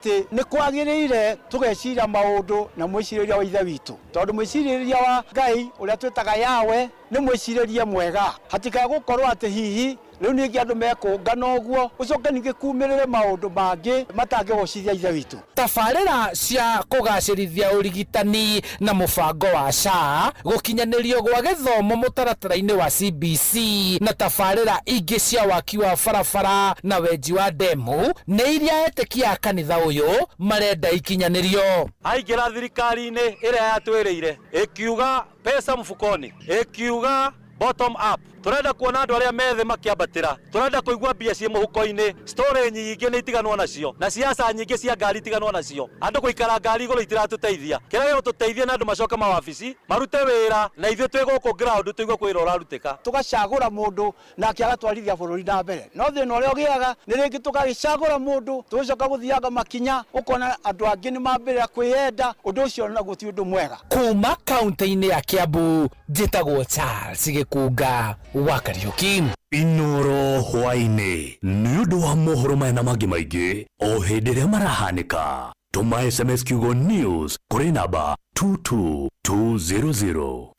Nĩ kwagĩrĩire tũgeciria maũndũ na mwĩcirĩria wa ithe witũ, tondũ mwĩcirĩria wa Ngai ũrĩa twĩtaga Yawe nĩ mwĩcirĩria mwega. Hatikae gũkorwo atĩ hihi rĩu ningĩ andũ mekũngana ũguo ũcoke ningĩ kumĩrĩre maũndũ mangĩ matangĩgocithia ithe witũ. Tabarĩra cia kũgacĩrithia ũrigitani na mũbango wa SHA, gũkinyanĩrio gwa gĩthomo mũtaratara-inĩ wa CBC na tabarĩra ingĩ cia waki wa barabara na wenji wa ndemu nĩ iria etĩkia a kanitha ũyũ marenda ikinyanĩrio. Aingĩra thirikari-inĩ ĩrĩa yatwĩrĩire ĩkiuga pesa mfukoni, ĩkiuga bottom up. Turenda kuona andu aria methe makiambatira, turenda kuigua mbia cie muhuko-ini, story nyingi ni itiganwa nacio na siasa nyingi cia ngari itiganwa nacio. Andu kuikara ngari iguru itiratuteithia. Kira gututeithia na andu macoka mawabici marute wira na ithuĩ twĩ gũkũ ground tuigwe kwĩra ũrarutĩka. Tugacagũra mundu nake agatwarithia bũrũri na mbere. No thĩna ũrĩa ũgĩaga nĩ rĩngĩ tũgagĩcagũra mundu tũcoka gũthianga makinya ũkona andu angĩ nĩ mambĩrĩra kwĩyenda, ũndũ ũcio naguo ti ũndũ mwega. Kuma kaunti-inĩ ya Kiambu, njĩtagwo Charles Gĩkunga wa Kariuki. Inoro hwainĩ nĩ ũndũ wa mohoro maya na mangĩ maingĩ o hĩndĩ ĩrĩa marahanĩka. Tũma SMS kiugo news kũrĩ namba 22200.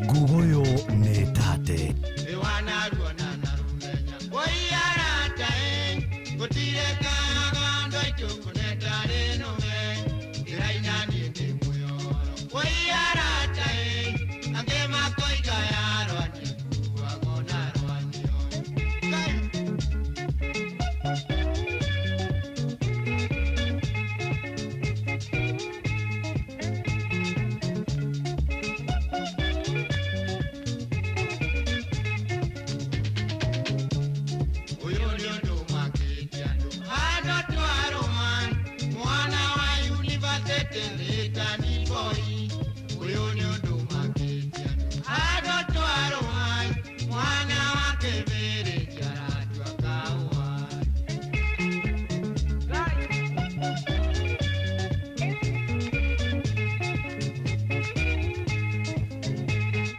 Gugoyo netate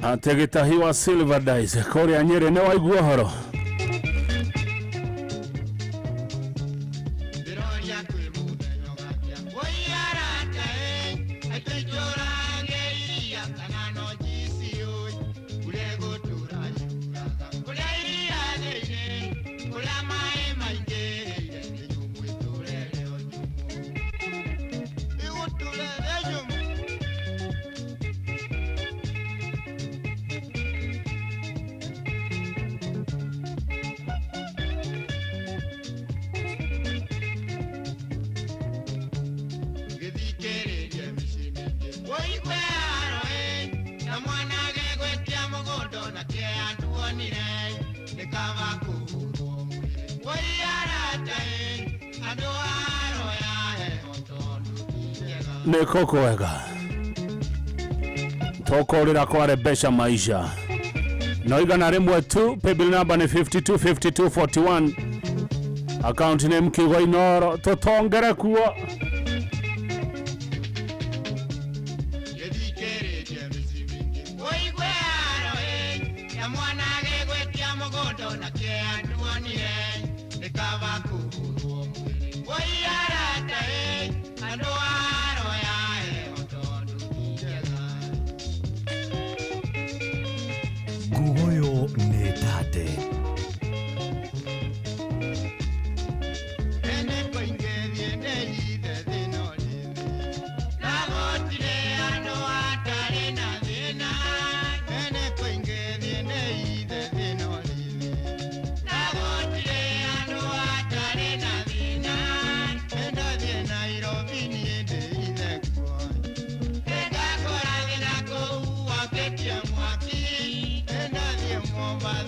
Ategetahi wa Silver Dice kũrĩa Nyeri nĩ waigua ũhoro? Nĩ koko wega tokorĩra kware mbeca maisha no igana rĩmwe tu. Paybill number nĩ 525241, account name Kiugo Inoro. Tũtongere kuo Gugoyo netate. Ene koingeri ene my